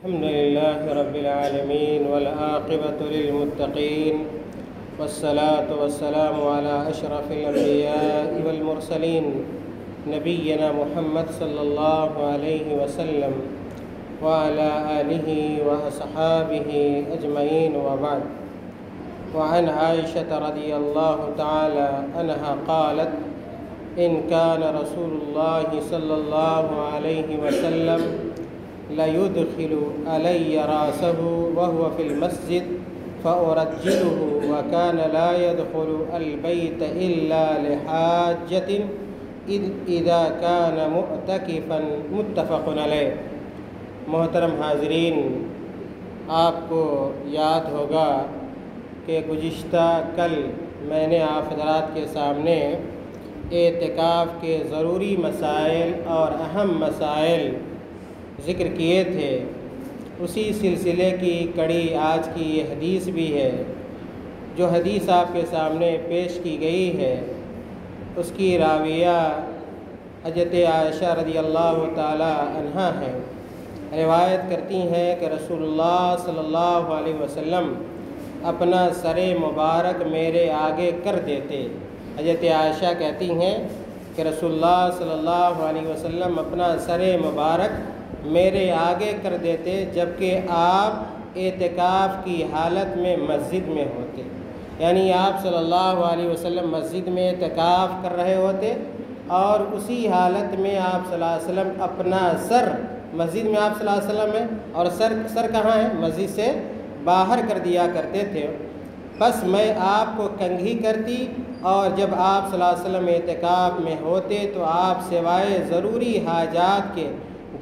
الحمد لله رب العالمين والعاقبة للمتقين والصلاة والسلام على أشرف الأنبياء والمرسلين نبينا محمد صلى الله عليه وسلم وعلى آله وأصحابه أجمعين وبعد. وعن عائشة رضي الله تعالى عنها قالت: إن كان رسول الله صلى الله عليه وسلم ليدخل علي رأسه وهو في المسجد فأرجله وكان لا يدخل البيت إلا لحاجة إذا كان معتكفا متفق علیہ۔ محترم حاضرین، آپ کو یاد ہوگا کہ گزشتہ کل میں نے آپ حضرات کے سامنے اعتکاف کے ضروری مسائل اور اہم مسائل ذکر کیے تھے۔ اسی سلسلے کی کڑی آج کی یہ حدیث بھی ہے۔ جو حدیث آپ کے سامنے پیش کی گئی ہے اس کی راویہ حضرت عائشہ رضی اللہ تعالی عنہا ہیں۔ روایت کرتی ہیں کہ رسول اللہ صلی اللہ علیہ وسلم اپنا سر مبارک میرے آگے کر دیتے۔ حضرت عائشہ کہتی ہیں کہ رسول اللہ صلی اللہ علیہ وسلم اپنا سر مبارک میرے آگے کر دیتے جبکہ آپ اعتکاف کی حالت میں مسجد میں ہوتے، یعنی آپ صلی اللہ علیہ وسلم مسجد میں اعتکاف کر رہے ہوتے اور اسی حالت میں آپ صلی اللہ علیہ وسلم اپنا سر، مسجد میں آپ صلی اللہ علیہ وسلم ہے اور سر کہاں ہے؟ مسجد سے باہر کر دیا کرتے تھے۔ بس میں آپ کو کنگھی کرتی اور جب آپ صلی اللہ علیہ وسلم اعتکاف میں ہوتے تو آپ سوائے ضروری حاجات کے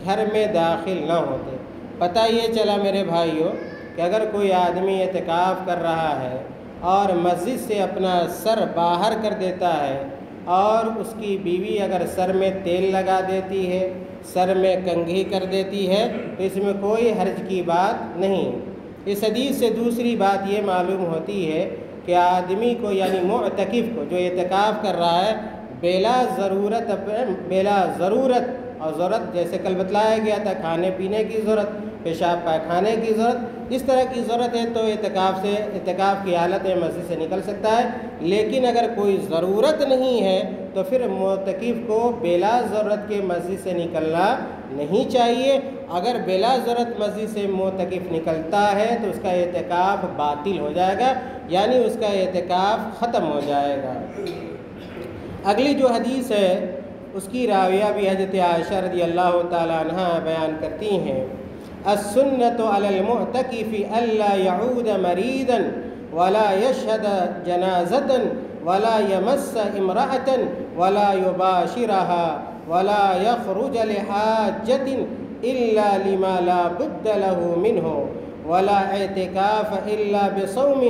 گھر میں داخل نہ ہوتے۔ پتہ یہ چلا میرے بھائیوں کہ اگر کوئی آدمی اعتکاف کر رہا ہے اور مسجد سے اپنا سر باہر کر دیتا ہے اور اس کی بیوی اگر سر میں تیل لگا دیتی ہے، سر میں کنگھی کر دیتی ہے تو اس میں کوئی حرج کی بات نہیں۔ اس حدیث سے دوسری بات یہ معلوم ہوتی ہے کہ آدمی کو، یعنی معتکف کو جو اعتکاف کر رہا ہے، بلا ضرورت اور ضرورت جیسے کل بتلایا گیا تھا، کھانے پینے کی ضرورت، پیشاب پائخانے کی ضرورت، اس طرح کی ضرورت ہے تو اعتکاف کی حالت میں مسجد سے نکل سکتا ہے۔ لیکن اگر کوئی ضرورت نہیں ہے تو پھر معتکف کو بلا ضرورت کے مسجد سے نکلنا نہیں چاہیے۔ اگر بلا ضرورت مسجد سے معتکف نکلتا ہے تو اس کا اعتکاف باطل ہو جائے گا، یعنی اس کا اعتکاف ختم ہو جائے گا۔ اگلی جو حدیث ہے اس کی راویہ بھی حضرت عائشہ رضی اللہ تعالی عنہ بیان کرتی ہیں: السنۃ علی المعتکف الا یعود مریضا ولا یشہد جنازۃ ولا یمس امرأۃ ولا یباشرها ولا یخرج لحاجۃ الا لما لا بد له منه ولا اعتکاف الا بصوم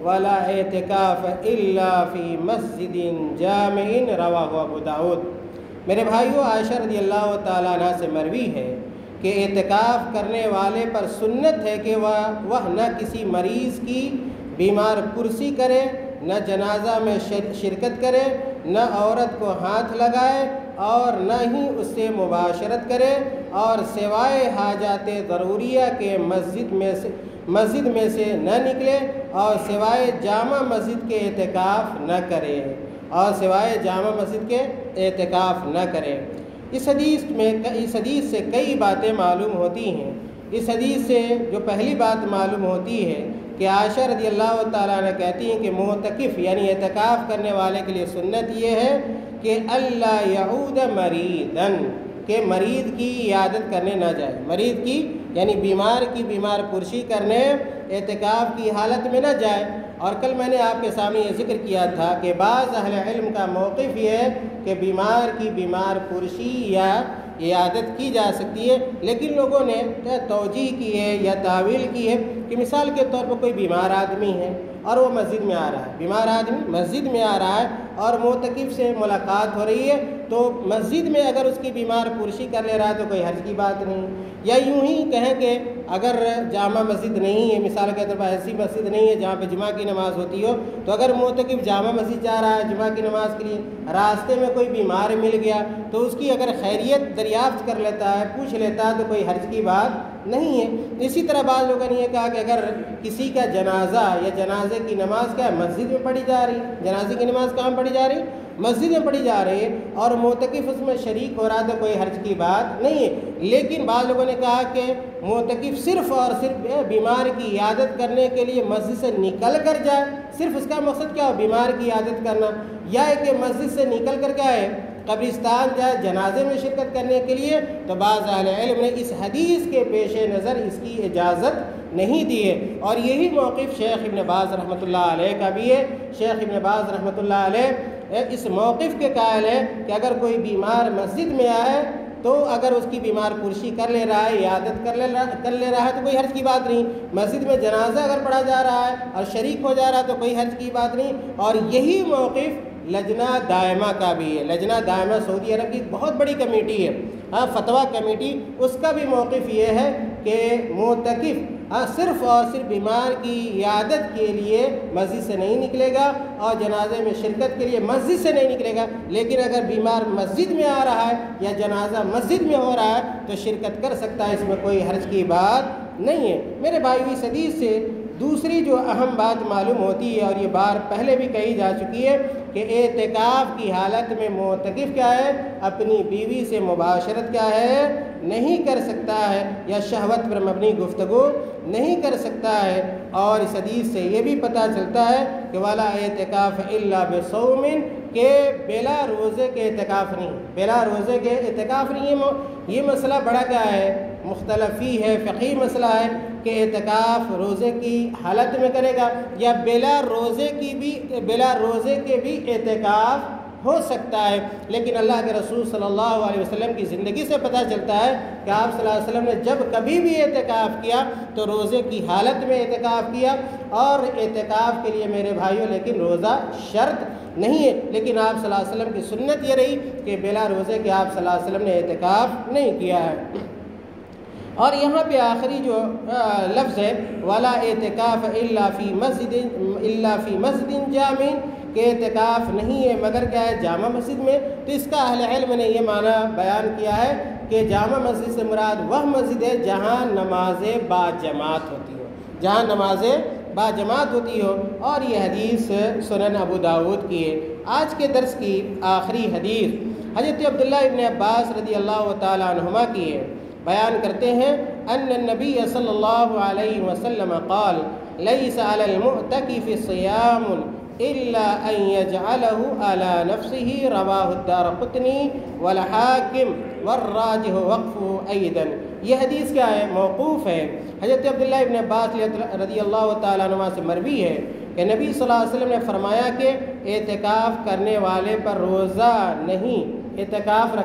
ولا اعتکاف الا فی مسجد جامع، رواہ ابو داؤد۔ میرے بھائیوں، عائشہ رضی اللہ تعالیٰ عنہ سے مروی ہے کہ اعتکاف کرنے والے پر سنت ہے کہ وہ نہ کسی مریض کی بیمار پرسی کرے، نہ جنازہ میں شرکت کرے، نہ عورت کو ہاتھ لگائے اور نہ ہی اس سے مباشرت کرے، اور سوائے حاجات ضروریہ کے مسجد میں سے نہ نکلے، اور سوائے جامع مسجد کے اعتکاف نہ کرے، اور سوائے جامع مسجد کے اعتکاف نہ کرے۔ اس حدیث سے کئی باتیں معلوم ہوتی ہیں۔ اس حدیث سے جو پہلی بات معلوم ہوتی ہے کہ عائشہ رضی اللہ تعالیٰ عنہ کہتی ہیں کہ معتکف یعنی اعتکاف کرنے والے کے لیے سنت یہ ہے کہ اللہ یعود مریضاً، کہ مریض کی عیادت کرنے نہ جائے، مریض کی یعنی بیمار کی بیمار پرسی کرنے اعتکاف کی حالت میں نہ جائے۔ اور کل میں نے آپ کے سامنے یہ ذکر کیا تھا کہ بعض اہل علم کا موقف یہ ہے کہ بیمار کی بیمار پرسی یا عیادت کی جا سکتی ہے، لیکن لوگوں نے توجیہ کی ہے یا تعویل کی ہے کہ مثال کے طور پر کوئی بیمار آدمی ہے اور وہ مسجد میں آ رہا ہے، بیمار آدمی مسجد میں آ رہا ہے اور معتکف سے ملاقات ہو رہی ہے، تو مسجد میں اگر اس کی بیمار پرسی کر لے رہا ہے تو کوئی حرج کی بات نہیں۔ یا یوں ہی کہیں کہ اگر جامع مسجد نہیں ہے، مثال کے طور پر ایسی مسجد نہیں ہے جہاں پہ جمعہ کی نماز ہوتی ہو، تو اگر معتکف جامع مسجد جا رہا ہے جمعہ کی نماز کے لیے، راستے میں کوئی بیمار مل گیا تو اس کی اگر خیریت دریافت کر لیتا ہے، پوچھ لیتا ہے تو کوئی حرج کی بات نہیں ہے۔ اسی طرح بعض لوگوں نے یہ کہا کہ اگر کسی کا جنازہ یا جنازے کی نماز کیا ہے مسجد میں پڑھی جا رہی، جنازے کی نماز کہاں پڑھی جا رہی؟ مسجد میں پڑھی جا رہی ہے اور معتکف اس میں شریک ہو رہا تو کوئی حرج کی بات نہیں ہے۔ لیکن بعض لوگوں نے کہا کہ معتکف صرف اور صرف بیمار کی عیادت کرنے کے لیے مسجد سے نکل کر جائے، صرف اس کا مقصد کیا ہو بیمار کی عیادت کرنا، یا ہے کہ مسجد سے نکل کر کیا ہے قبرستان جائے جنازے میں شرکت کرنے کے لیے، تو بعض اہل علم نے اس حدیث کے پیش نظر اس کی اجازت نہیں دی ہے۔ اور یہی موقف شیخ ابن باز رحمۃ اللہ علیہ کا بھی ہے۔ شیخ ابن باز رحمۃ اللہ علیہ اس موقف کے قائل ہے کہ اگر کوئی بیمار مسجد میں آئے تو اگر اس کی بیمار پرسی کر لے رہا ہے، عیادت کر لے رہا ہے تو کوئی حرج کی بات نہیں۔ مسجد میں جنازہ اگر پڑھا جا رہا ہے اور شریک ہو جا رہا ہے تو کوئی حرج کی بات نہیں۔ اور یہی موقف لجنہ دائمہ کا بھی ہے۔ لجنہ دائمہ سعودی عرب کی بہت بڑی کمیٹی ہے، فتویٰ کمیٹی، اس کا بھی موقف یہ ہے کہ معتکف صرف اور صرف بیمار کی عیادت کے لیے مسجد سے نہیں نکلے گا اور جنازے میں شرکت کے لیے مسجد سے نہیں نکلے گا، لیکن اگر بیمار مسجد میں آ رہا ہے یا جنازہ مسجد میں ہو رہا ہے تو شرکت کر سکتا ہے، اس میں کوئی حرج کی بات نہیں ہے۔ میرے بھائی اس حدیث سے دوسری جو اہم بات معلوم ہوتی ہے، اور یہ بار پہلے بھی کہی جا چکی ہے، کہ اعتکاف کی حالت میں معتکف کیا ہے اپنی بیوی سے مباشرت کیا ہے نہیں کر سکتا ہے، یا شہوت پر مبنی گفتگو نہیں کر سکتا ہے۔ اور اس حدیث سے یہ بھی پتہ چلتا ہے کہ ولا اعتکاف الا بصوم، کہ بلا روزے کے اعتکاف نہیں، بلا روزے کے اعتکاف نہیں۔ یہ مسئلہ بڑا کیا ہے مختلفی ہے، فقہی مسئلہ ہے کہ اعتکاف روزے کی حالت میں کرے گا یا بلا روزے کے بھی اعتکاف ہو سکتا ہے۔ لیکن اللہ کے رسول صلی اللہ علیہ وسلم کی زندگی سے پتہ چلتا ہے کہ آپ صلی اللہ علیہ وسلم نے جب کبھی بھی اعتکاف کیا تو روزے کی حالت میں اعتکاف کیا، اور اعتکاف کے لیے میرے بھائیوں لیکن روزہ شرط نہیں ہے۔ لیکن آپ صلی اللہ علیہ وسلم کی سنت یہ رہی کہ بلا روزے کے آپ صلی اللہ علیہ وسلم نے اعتکاف نہیں کیا ہے۔ اور یہاں پہ آخری جو لفظ ہے ولا اعتکاف الا فی مسجد جامع، کہ اعتکاف نہیں ہے مگر کیا ہے جامع مسجد میں، تو اس کا اہل علم نے یہ معنی بیان کیا ہے کہ جامع مسجد سے مراد وہ مسجد ہے جہاں نمازیں باجماعت ہوتی ہو، جہاں نمازیں باجماعت ہوتی ہو۔ اور یہ حدیث سنن ابو داود کی ہے۔ آج کے درس کی آخری حدیث حضرت عبداللہ ابن عباس رضی اللہ تعالی عنہما کی ہے۔ بیان کرتے ہیں ان النبی صلی اللہ علیہ وسلم قال لیس علی المعتکف صیام الا ان يجعله على نفسه، رواہ الدارقطنی والحاکم والراجح وقفه ایضا۔ یہ حدیث کیا ہے موقوف ہے، حضرت عبداللہ ابن عباس رضی اللہ تعالیٰ عنہ سے مروی ہے کہ نبی صلی اللہ علیہ وسلم نے فرمایا کہ اعتکاف کرنے والے پر روزہ نہیں، اعتکاف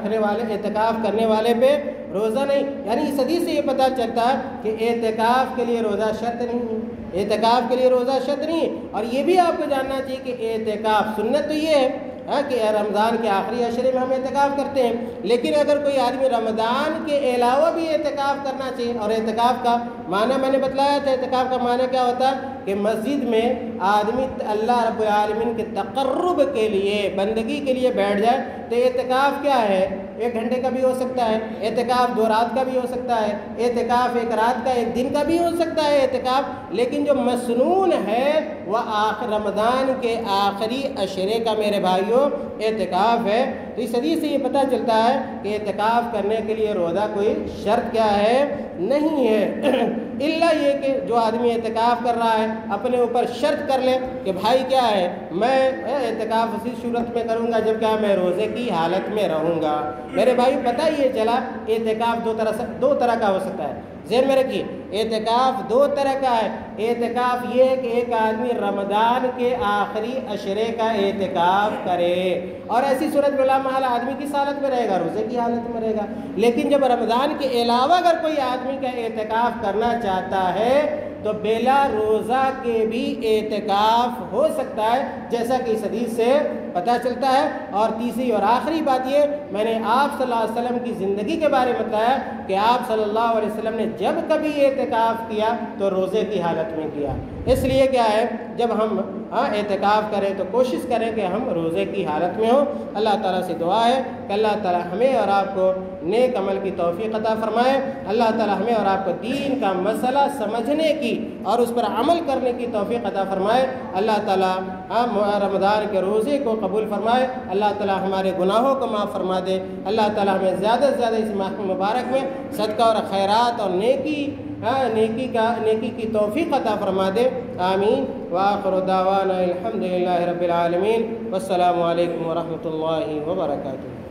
کرنے والے پہ روزہ نہیں۔ یعنی اس حدیث سے یہ پتہ چلتا ہے کہ اعتکاف کے لیے روزہ شرط نہیں ہے، اعتکاف کے لیے روزہ شرط نہیں ہے۔ اور یہ بھی آپ کو جاننا چاہیے کہ اعتکاف سنت تو یہ ہے کہ رمضان کے آخری عشرے میں ہم اعتکاف کرتے ہیں، لیکن اگر کوئی آدمی رمضان کے علاوہ بھی اعتکاف کرنا چاہیے، اور اعتکاف کا معنی میں نے بتلایا تھا، اعتکاف کا معنی کیا ہوتا ہے کہ مسجد میں آدمی اللہ رب العالمین کے تقرب کے لیے بندگی کے لیے بیٹھ جائے، تو اعتکاف کیا ہے 1 گھنٹے کا بھی ہو سکتا ہے، اعتکاف 2 رات کا بھی ہو سکتا ہے، اعتکاف 1 رات کا 1 دن کا بھی ہو سکتا ہے اعتکاف، لیکن جو مسنون ہے وہ رمضان کے آخری عشرے کا میرے بھائیوں اعتکاف ہے۔ تو اس حدیث سے یہ پتہ چلتا ہے کہ اعتکاف کرنے کے لیے روزہ کوئی شرط کیا ہے نہیں ہے، الا یہ کہ جو آدمی اعتکاف کر رہا ہے اپنے اوپر شرط کر لے کہ بھائی کیا ہے میں اعتکاف اسی صورت میں کروں گا جب کیا میں روزے کی حالت میں رہوں گا۔ میرے بھائی پتہ یہ چلا اعتکاف دو طرح کا ہو سکتا ہے، ذہن میں رکھیے اعتکاف 2 طرح کا ہے۔ اعتکاف یہ ہے کہ ایک آدمی رمضان کے آخری عشرے کا اعتکاف کرے، اور ایسی صورت میں لامحال آدمی کس حالت میں رہے گا روزے کی حالت میں رہے گا۔ لیکن جب رمضان کے علاوہ اگر کوئی آدمی کا اعتکاف کرنا چاہتا ہے تو بلا روزہ کے بھی اعتکاف ہو سکتا ہے، جیسا کہ اس حدیث سے پتہ چلتا ہے۔ اور تیسری اور آخری بات یہ میں نے آپ صلی اللہ علیہ وسلم کی زندگی کے بارے میں بتایا کہ آپ صلی اللہ علیہ وسلم نے جب کبھی اعتکاف کیا تو روزے کی حالت میں کیا۔ اس لیے کیا ہے جب ہم اعتکاف کریں تو کوشش کریں کہ ہم روزے کی حالت میں ہوں۔ اللہ تعالیٰ سے دعا ہے کہ اللہ تعالیٰ ہمیں اور آپ کو نیک عمل کی توفیق عطا فرمائے۔ اللہ تعالیٰ ہمیں اور آپ کو دین کا مسئلہ سمجھنے کی اور اس پر عمل کرنے کی توفیق عطا فرمائے۔ اللہ تعالیٰ رمضان کے روزے کو قبول فرمائے۔ اللہ تعالیٰ ہمارے گناہوں کو معاف فرما دے۔ اللہ تعالیٰ ہمیں زیادہ سے زیادہ اس ماہ مبارک میں صدقہ اور خیرات اور نیکی کی توفیق عطا فرما دے۔ آمین۔ وآخر دعوانا الحمد للہ رب العالمین۔ والسلام علیکم ورحمۃ اللہ وبرکاتہ۔